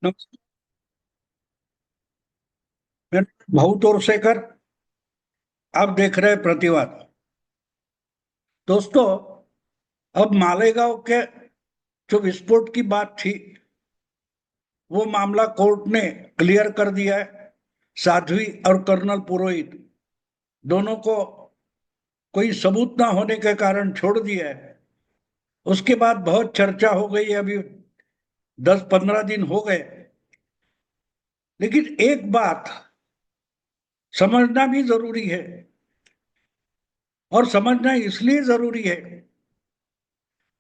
नमस्कार। मैं भाऊ तोरसेकर। आप देख रहे हैं प्रतिवाद। दोस्तों, अब मालेगांव के जो विस्फोट की बात थी, वो मामला कोर्ट ने क्लियर कर दिया है। साध्वी और कर्नल पुरोहित दोनों को कोई सबूत ना होने के कारण छोड़ दिया है। उसके बाद बहुत चर्चा हो गई। अभी 10-15 दिन हो गए। लेकिन एक बात समझना भी जरूरी है, और समझना इसलिए जरूरी है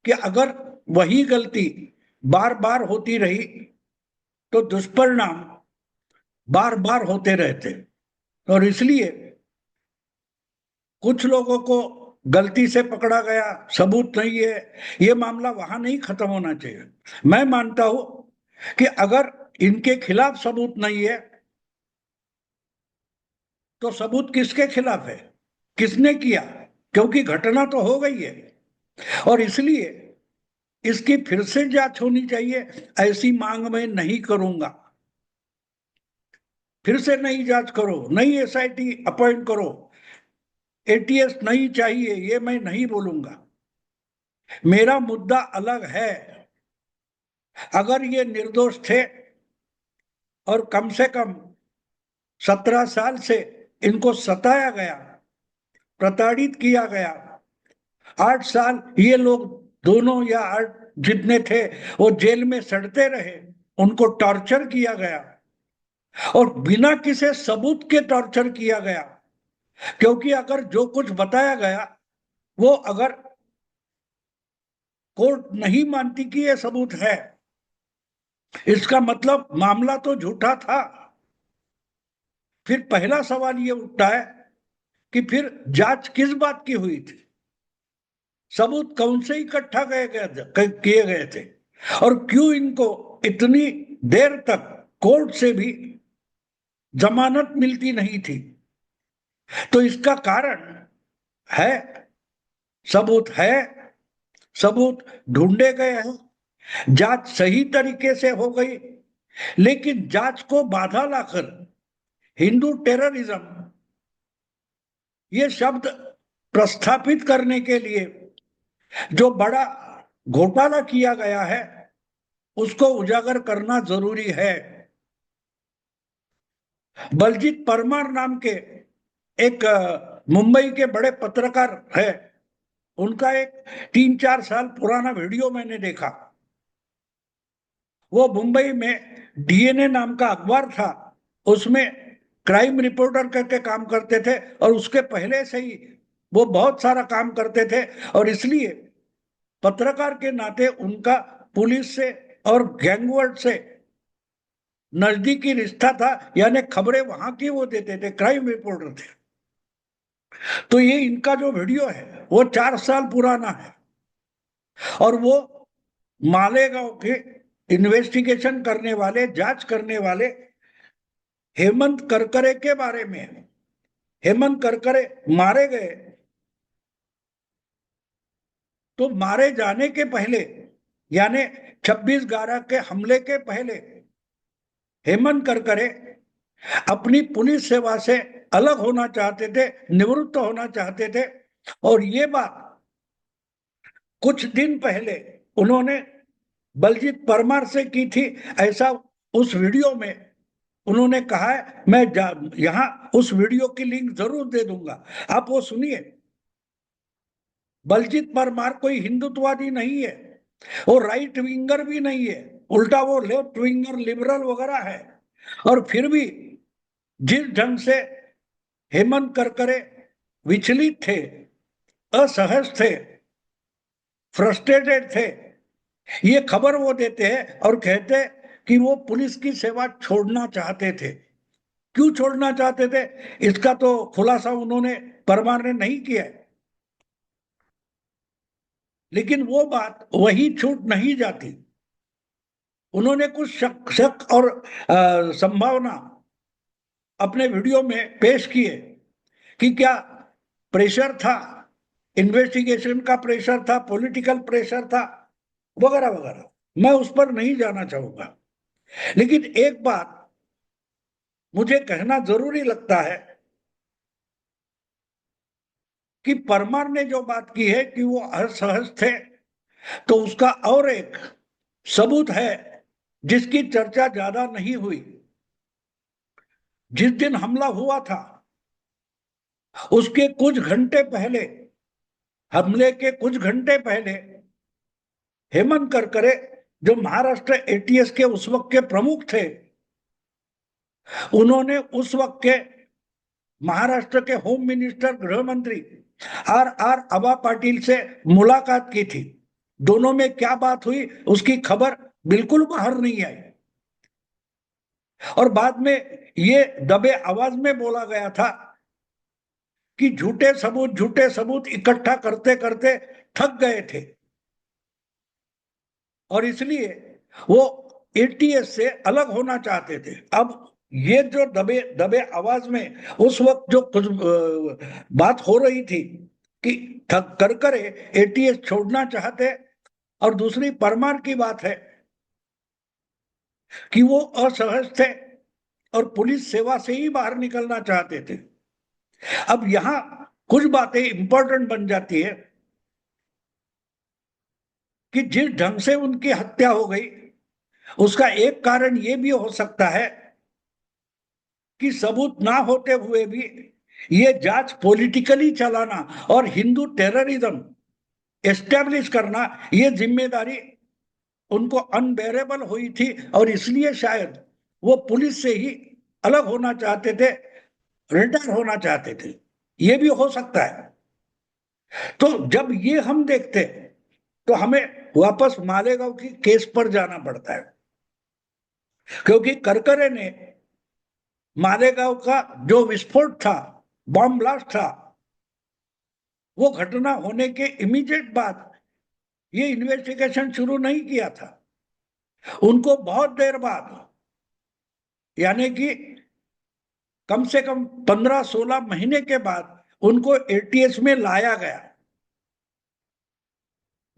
कि अगर वही गलती बार बार होती रही तो दुष्परिणाम बार बार होते रहते। और इसलिए कुछ लोगों को गलती से पकड़ा गया, सबूत नहीं है, ये मामला वहां नहीं खत्म होना चाहिए। मैं मानता हूं कि अगर इनके खिलाफ सबूत नहीं है तो सबूत किसके खिलाफ है, किसने किया? क्योंकि घटना तो हो गई है, और इसलिए इसकी फिर से जांच होनी चाहिए। ऐसी मांग मैं नहीं करूंगा। फिर से नई जांच करो, नई एसआईटी अपॉइंट करो। एटीएस नहीं चाहिए, ये मैं नहीं बोलूंगा। मेरा मुद्दा अलग है। अगर ये निर्दोष थे और कम से कम 17 साल से इनको सताया गया, प्रताड़ित किया गया, 8 साल ये लोग दोनों या 8 जितने थे वो जेल में सड़ते रहे, उनको टॉर्चर किया गया, और बिना किसी सबूत के टॉर्चर किया गया। क्योंकि अगर जो कुछ बताया गया वो अगर कोर्ट नहीं मानती कि ये सबूत है, इसका मतलब मामला तो झूठा था। फिर पहला सवाल ये उठता है कि फिर जांच किस बात की हुई थी, सबूत कौन से इकट्ठा किए गए थे, और क्यों इनको इतनी देर तक कोर्ट से भी जमानत मिलती नहीं थी? तो इसका कारण है, सबूत है, सबूत ढूंढे गए हैं, जांच सही तरीके से हो गई। लेकिन जांच को बाधा लाकर हिंदू टेररिज्म ये शब्द प्रस्थापित करने के लिए जो बड़ा घोटाला किया गया है, उसको उजागर करना जरूरी है। बलजीत परमार नाम के एक मुंबई के बड़े पत्रकार है, उनका एक 3-4 साल पुराना वीडियो मैंने देखा। वो मुंबई में डीएनए नाम का अखबार था, उसमें क्राइम रिपोर्टर करके काम करते थे, और उसके पहले से ही वो बहुत सारा काम करते थे। और इसलिए पत्रकार के नाते उनका पुलिस से और गैंगवर्ड से नजदीकी रिश्ता था, यानी खबरें वहां की वो देते थे, क्राइम रिपोर्टर थे। तो ये इनका जो वीडियो है वो 4 साल पुराना है, और वो मालेगांव के इन्वेस्टिगेशन करने वाले, जांच करने वाले हेमंत करकरे के बारे में है। हेमंत करकरे मारे गए, तो मारे जाने के पहले, यानी 26/11 के हमले के पहले, हेमंत करकरे अपनी पुलिस सेवा से अलग होना चाहते थे, निवृत्त होना चाहते थे। और ये बात कुछ दिन पहले उन्होंने बलजीत परमार से की थी। ऐसा उस वीडियो में उन्होंने कहा है। मैं यहां उस वीडियो की लिंक जरूर दे दूंगा, आप वो सुनिए। बलजीत परमार कोई हिंदुत्ववादी नहीं है, वो राइट विंगर भी नहीं है, उल्टा वो लेफ्ट विंगर लिबरल वगैरह है। और फिर भी जिस ढंग से हेमंत करकरे विचलित थे, असहज थे, फ्रस्ट्रेटेड थे, ये खबर वो देते हैं और कहते हैं कि वो पुलिस की सेवा छोड़ना चाहते थे। क्यों छोड़ना चाहते थे, इसका तो खुलासा उन्होंने, परमार ने नहीं किया है। लेकिन वो बात वही छूट नहीं जाती। उन्होंने कुछ शक और संभावना अपने वीडियो में पेश किए कि क्या प्रेशर था, इन्वेस्टिगेशन का प्रेशर था, पॉलिटिकल प्रेशर था, वगैरह वगैरह। मैं उस पर नहीं जाना चाहूंगा। लेकिन एक बात मुझे कहना जरूरी लगता है कि परमार ने जो बात की है कि वो असहज थे, तो उसका और एक सबूत है जिसकी चर्चा ज्यादा नहीं हुई। जिस दिन हमला हुआ था उसके कुछ घंटे पहले, हमले के कुछ घंटे पहले हेमंत करकरे, जो महाराष्ट्र एटीएस के उस वक्त के प्रमुख थे, उन्होंने उस वक्त के महाराष्ट्र के होम मिनिस्टर, गृह मंत्री आर आर आबा पाटिल से मुलाकात की थी। दोनों में क्या बात हुई उसकी खबर बिल्कुल बाहर नहीं आई, और बाद में ये दबे आवाज में बोला गया था कि झूठे सबूत इकट्ठा करते करते थक गए थे, और इसलिए वो एटीएस से अलग होना चाहते थे। अब ये जो दबे दबे आवाज में उस वक्त जो कुछ बात हो रही थी कि थक कर एटीएस छोड़ना चाहते, और दूसरी परमार की बात है कि वो असहज थे और पुलिस सेवा से ही बाहर निकलना चाहते थे। अब यहां कुछ बातें इंपॉर्टेंट बन जाती है कि जिस ढंग से उनकी हत्या हो गई, उसका एक कारण यह भी हो सकता है कि सबूत ना होते हुए भी ये जांच पॉलिटिकली चलाना और हिंदू टेररिज्म एस्टेब्लिश करना, ये जिम्मेदारी उनको अनबेरेबल हुई थी, और इसलिए शायद वो पुलिस से ही अलग होना चाहते थे, रिटायर होना चाहते थे। ये भी हो सकता है। तो जब ये हम देखते तो हमें वापस मालेगांव की केस पर जाना पड़ता है, क्योंकि करकरे ने मालेगांव का जो विस्फोट था, बॉम्ब ब्लास्ट था, वो घटना होने के इमीडिएट बाद ये इन्वेस्टिगेशन शुरू नहीं किया था। उनको बहुत देर बाद, यानी कि कम से कम 15-16 महीने के बाद उनको एटीएस में लाया गया।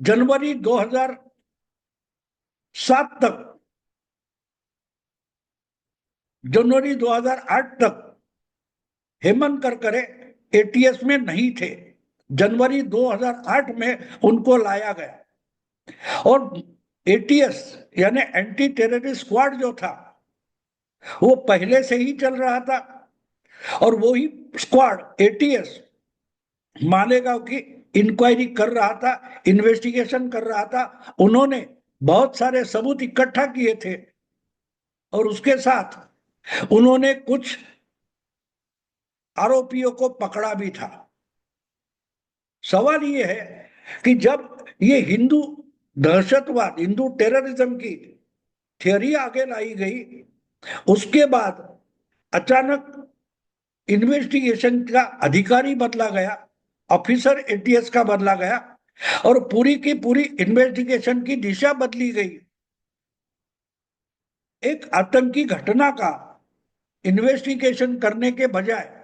जनवरी 2007 तक, जनवरी 2008 तक हेमंत करकरे एटीएस में नहीं थे। जनवरी 2008 में उनको लाया गया, और एटीएस यानी एंटी टेररिस्ट स्क्वाड जो था वो पहले से ही चल रहा था, और वो ही स्क्वाड एटीएस मालेगांव की इंक्वायरी कर रहा था, इन्वेस्टिगेशन कर रहा था। उन्होंने बहुत सारे सबूत इकट्ठा किए थे, और उसके साथ उन्होंने कुछ आरोपियों को पकड़ा भी था। सवाल यह है कि जब ये हिंदू दहशतवाद, हिंदू टेररिज्म की थियोरी आगे लाई गई, उसके बाद अचानक इन्वेस्टिगेशन का अधिकारी बदला गया, ऑफिसर एटीएस का बदला गया, और पूरी की पूरी इन्वेस्टिगेशन की दिशा बदली गई। एक आतंकी घटना का इन्वेस्टिगेशन करने के बजाय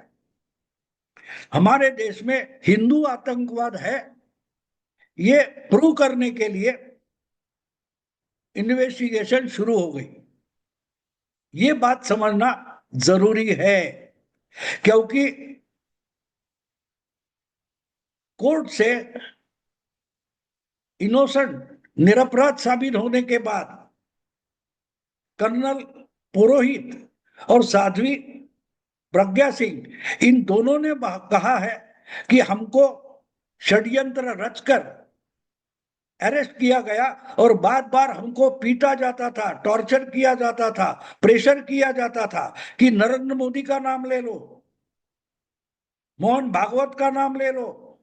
हमारे देश में हिंदू आतंकवाद है ये प्रूव करने के लिए इन्वेस्टिगेशन शुरू हो गई। ये बात समझना जरूरी है, क्योंकि कोर्ट से इनोसेंट, निरपराध साबित होने के बाद कर्नल पुरोहित और साध्वी प्रज्ञा सिंह, इन दोनों ने कहा है कि हमको षड्यंत्र रचकर अरेस्ट किया गया, और बार बार हमको पीटा जाता था, टॉर्चर किया जाता था, प्रेशर किया जाता था कि नरेंद्र मोदी का नाम ले लो, मोहन भागवत का नाम ले लो,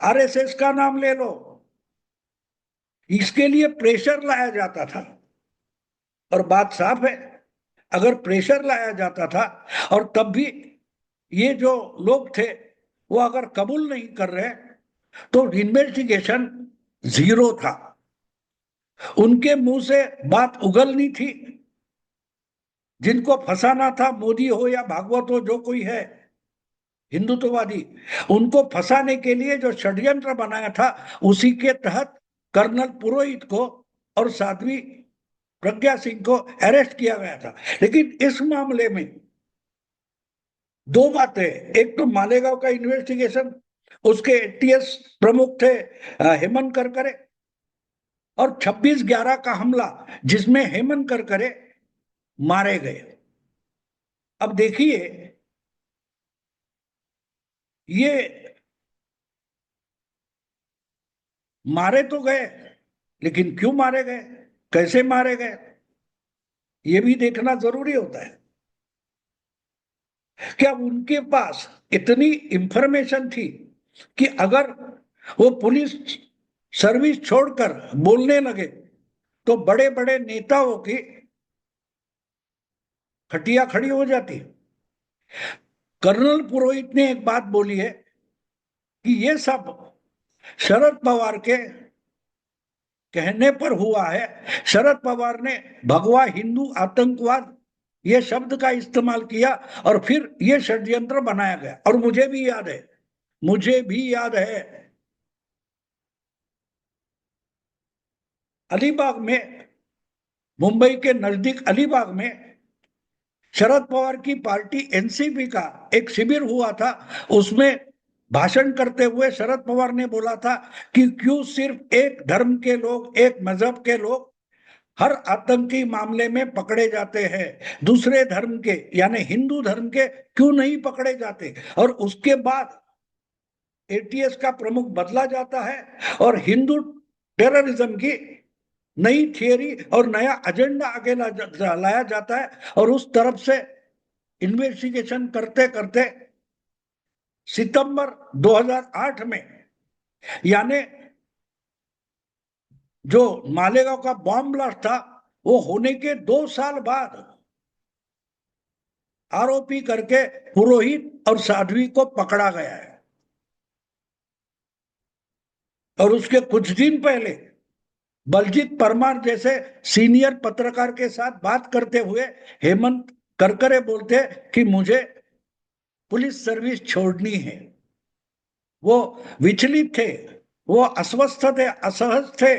आरएसएस का नाम ले लो। इसके लिए प्रेशर लाया जाता था, और बात साफ है, अगर प्रेशर लाया जाता था और तब भी ये जो लोग थे वो अगर कबूल नहीं कर रहे, तो इन्वेस्टिगेशन जीरो था। उनके मुंह से बात उगलनी थी। जिनको फंसाना था, मोदी हो या भागवत हो, जो कोई है हिंदुत्ववादी, उनको फंसाने के लिए जो षड्यंत्र बनाया था, उसी के तहत कर्नल पुरोहित को और साध्वी प्रज्ञा सिंह को अरेस्ट किया गया था। लेकिन इस मामले में दो बातें, एक तो मालेगांव का इन्वेस्टिगेशन, उसके एटीएस प्रमुख थे हेमंत करकरे, और 26/11 का हमला जिसमें हेमंत करकरे मारे गए। अब देखिए, ये मारे तो गए, लेकिन क्यों मारे गए, कैसे मारे गए, ये भी देखना जरूरी होता है। क्या उनके पास इतनी इंफॉर्मेशन थी कि अगर वो पुलिस सर्विस छोड़कर बोलने लगे तो बड़े बड़े नेताओं की खटिया खड़ी हो जाती? कर्नल पुरोहित ने एक बात बोली है कि ये सब शरद पवार के कहने पर हुआ है। शरद पवार ने भगवा हिंदू आतंकवाद ये शब्द का इस्तेमाल किया और फिर ये षड्यंत्र बनाया गया। और मुझे भी याद है, मुझे भी याद है, अलीबाग में, मुंबई के नजदीक अलीबाग में शरद पवार की पार्टी एनसीपी का एक शिविर हुआ था। उसमें भाषण करते हुए शरद पवार ने बोला था कि क्यों सिर्फ एक धर्म के लोग, एक मजहब के लोग हर आतंकी मामले में पकड़े जाते हैं, दूसरे धर्म के यानी हिंदू धर्म के क्यों नहीं पकड़े जाते? और उसके बाद एटीएस का प्रमुख बदला जाता है और हिंदू टेररिज्म की नई थियरी और नया एजेंडा आगे लाया जाता है। और उस तरफ से इन्वेस्टिगेशन करते करते सितंबर 2008 में, यानी जो मालेगांव का बॉम्ब ब्लास्ट था वो होने के 2 साल बाद आरोपी करके पुरोहित और साध्वी को पकड़ा गया है। और उसके कुछ दिन पहले बलजीत परमार जैसे सीनियर पत्रकार के साथ बात करते हुए हेमंत करकरे बोलते कि मुझे पुलिस सर्विस छोड़नी है। वो विचलित थे, वो अस्वस्थ थे, असहज थे,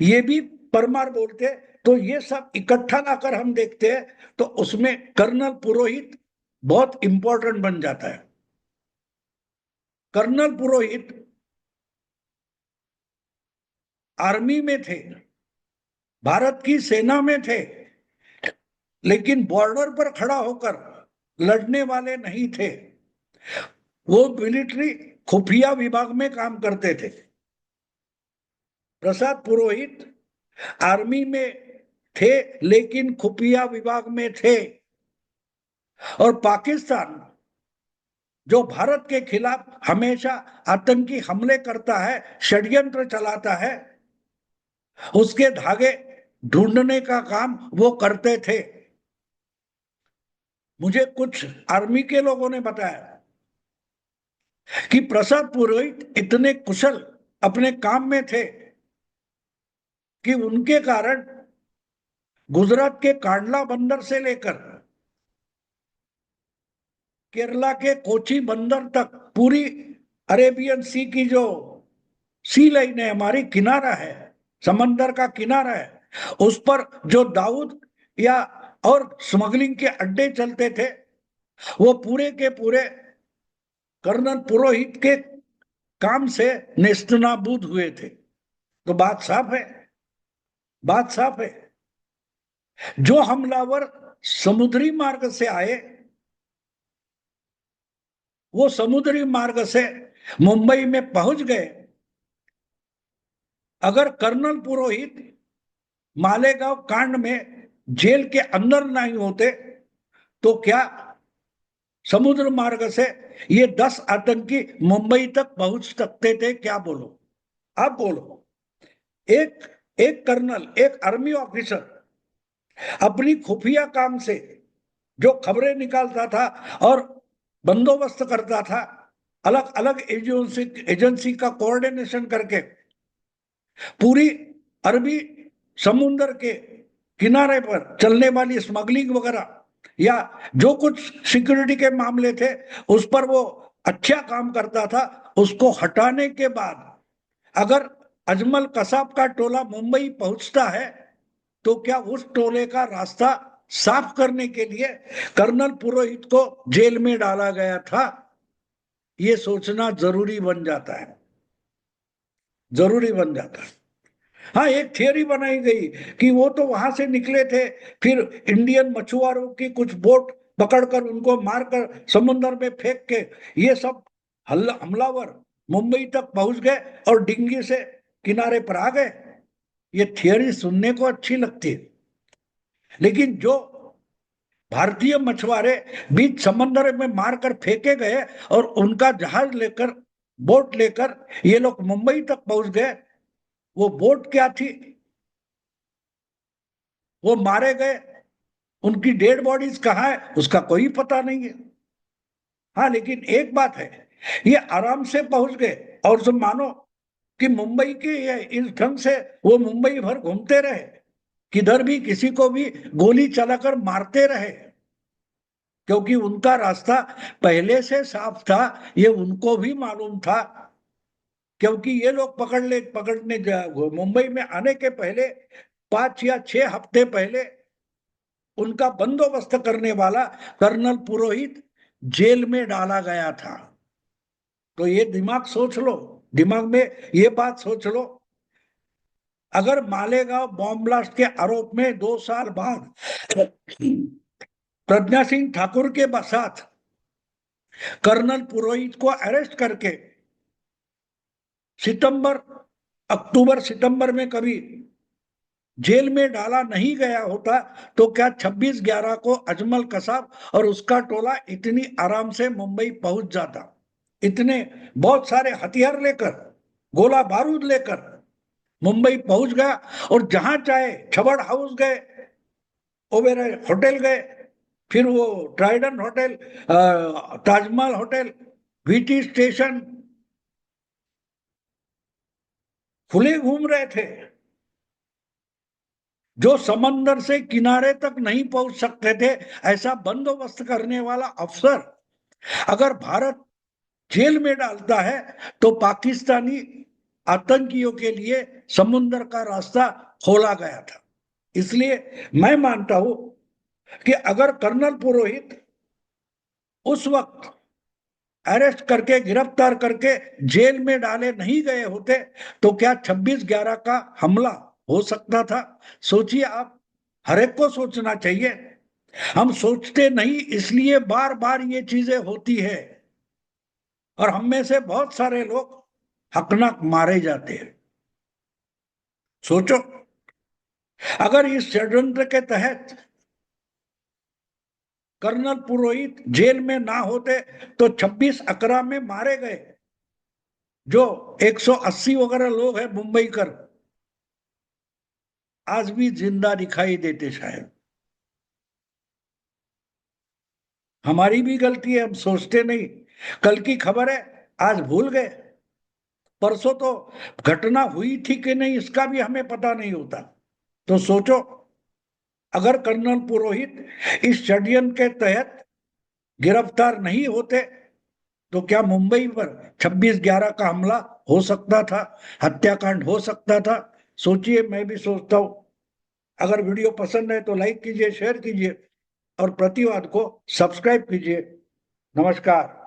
ये भी परमार बोलते। तो ये सब इकट्ठा लाकर हम देखते हैं तो उसमें कर्नल पुरोहित बहुत इंपॉर्टेंट बन जाता है। कर्नल पुरोहित आर्मी में थे, भारत की सेना में थे, लेकिन बॉर्डर पर खड़ा होकर लड़ने वाले नहीं थे। वो मिलिट्री खुफिया विभाग में काम करते थे। प्रसाद पुरोहित आर्मी में थे लेकिन खुफिया विभाग में थे। और पाकिस्तान जो भारत के खिलाफ हमेशा आतंकी हमले करता है, षड्यंत्र चलाता है, उसके धागे ढूंढने का काम वो करते थे। मुझे कुछ आर्मी के लोगों ने बताया कि प्रसाद पुरोहित इतने कुशल अपने काम में थे कि उनके कारण गुजरात के कांडला बंदर से लेकर केरला के कोची बंदर तक पूरी अरेबियन सी की जो सी लाइन है, हमारी किनारा है, समंदर का किनारा है, उस पर जो दाऊद या और स्मगलिंग के अड्डे चलते थे वो पूरे के पूरे कर्नल पुरोहित के काम से नेस्तनाबूद हुए थे। तो बात साफ है, बात साफ है। जो हमलावर समुद्री मार्ग से आए वो समुद्री मार्ग से मुंबई में पहुंच गए। अगर कर्नल पुरोहित मालेगांव कांड में जेल के अंदर नहीं होते तो क्या समुद्र मार्ग से ये 10 आतंकी मुंबई तक पहुंच सकते थे? क्या बोलो, आप बोलो। एक एक कर्नल, एक आर्मी ऑफिसर अपनी खुफिया काम से जो खबरें निकालता था और बंदोबस्त करता था, अलग अलग एजेंसी का कोऑर्डिनेशन करके पूरी अरबी समुद्र के किनारे पर चलने वाली स्मगलिंग वगैरह या जो कुछ सिक्योरिटी के मामले थे उस पर वो अच्छा काम करता था। उसको हटाने के बाद अगर अजमल कसाब का टोला मुंबई पहुंचता है तो क्या उस टोले का रास्ता साफ करने के लिए कर्नल पुरोहित को जेल में डाला गया था? ये सोचना जरूरी बन जाता है, जरूरी बन जाता है। हाँ, एक थियरी बनाई गई कि वो तो वहां से निकले थे, फिर इंडियन मछुआरों की कुछ बोट पकड़कर उनको मारकर समुद्र में फेंक के ये सब हमलावर मुंबई तक पहुंच गए और डिंगी से किनारे पर आ गए। ये थियरी सुनने को अच्छी लगती है, लेकिन जो भारतीय मछुआरे बीच समंदर में मारकर फेंके गए और उनका जहाज लेकर, बोट लेकर ये लोग मुंबई तक पहुंच गए, वो बोट क्या थी, वो मारे गए, उनकी डेड बॉडीज कहाँ है उसका कोई पता नहीं है। हाँ, लेकिन एक बात है, ये आराम से पहुंच गए और सब मानो कि मुंबई के ये इस ढंग से वो मुंबई भर घूमते रहे, किधर भी किसी को भी गोली चलाकर मारते रहे, क्योंकि उनका रास्ता पहले से साफ था, ये उनको भी मालूम था। क्योंकि ये लोग पकड़ने मुंबई में आने के पहले 5 या 6 हफ्ते पहले उनका बंदोबस्त करने वाला कर्नल पुरोहित जेल में डाला गया था। तो ये दिमाग सोच लो, दिमाग में ये बात सोच लो, अगर मालेगांव बॉम्ब ब्लास्ट के आरोप में 2 साल बाद प्रज्ञा सिंह ठाकुर के साथ कर्नल पुरोहित को अरेस्ट करके सितंबर, अक्टूबर सितंबर में कभी जेल में डाला नहीं गया होता, तो क्या 26/11 को अजमल कसाब और उसका टोला इतनी आराम से मुंबई पहुंच जाता? इतने बहुत सारे हथियार लेकर, गोला बारूद लेकर मुंबई पहुंच गया और जहां चाहे, छबड़ हाउस गए, ओबेरॉय होटल गए, फिर वो Trident hotel, Taj Mahal hotel, VT station, खुले घूम रहे थे। जो समंदर से किनारे तक नहीं पहुंच सकते थे, ऐसा बंदोबस्त करने वाला अफसर अगर भारत जेल में डालता है, तो पाकिस्तानी आतंकियों के लिए समुद्र का रास्ता खोला गया था। इसलिए मैं मानता हूं कि अगर कर्नल पुरोहित उस वक्त अरेस्ट करके, गिरफ्तार करके जेल में डाले नहीं गए होते, तो क्या 26/11 का हमला हो सकता था? सोचिए आप, हर एक को सोचना चाहिए। हम सोचते नहीं, इसलिए बार बार ये चीजें होती है और हम में से बहुत सारे लोग हकनाक मारे जाते हैं। सोचो, अगर इस षड्यंत्र के तहत कर्नल पुरोहित जेल में ना होते तो 26/11 में मारे गए जो 180 वगैरह लोग हैं मुंबई कर, आज भी जिंदा दिखाई देते शायद। हमारी भी गलती है, हम सोचते नहीं। कल की खबर है, आज भूल गए। परसों तो घटना हुई थी कि नहीं इसका भी हमें पता नहीं होता। तो सोचो, अगर कर्नल पुरोहित इस षड्यंत्र के तहत गिरफ्तार नहीं होते, तो क्या मुंबई पर 26/11 का हमला हो सकता था, हत्याकांड हो सकता था? सोचिए, मैं भी सोचता हूं। अगर वीडियो पसंद है तो लाइक कीजिए, शेयर कीजिए और प्रतिवाद को सब्सक्राइब कीजिए। नमस्कार।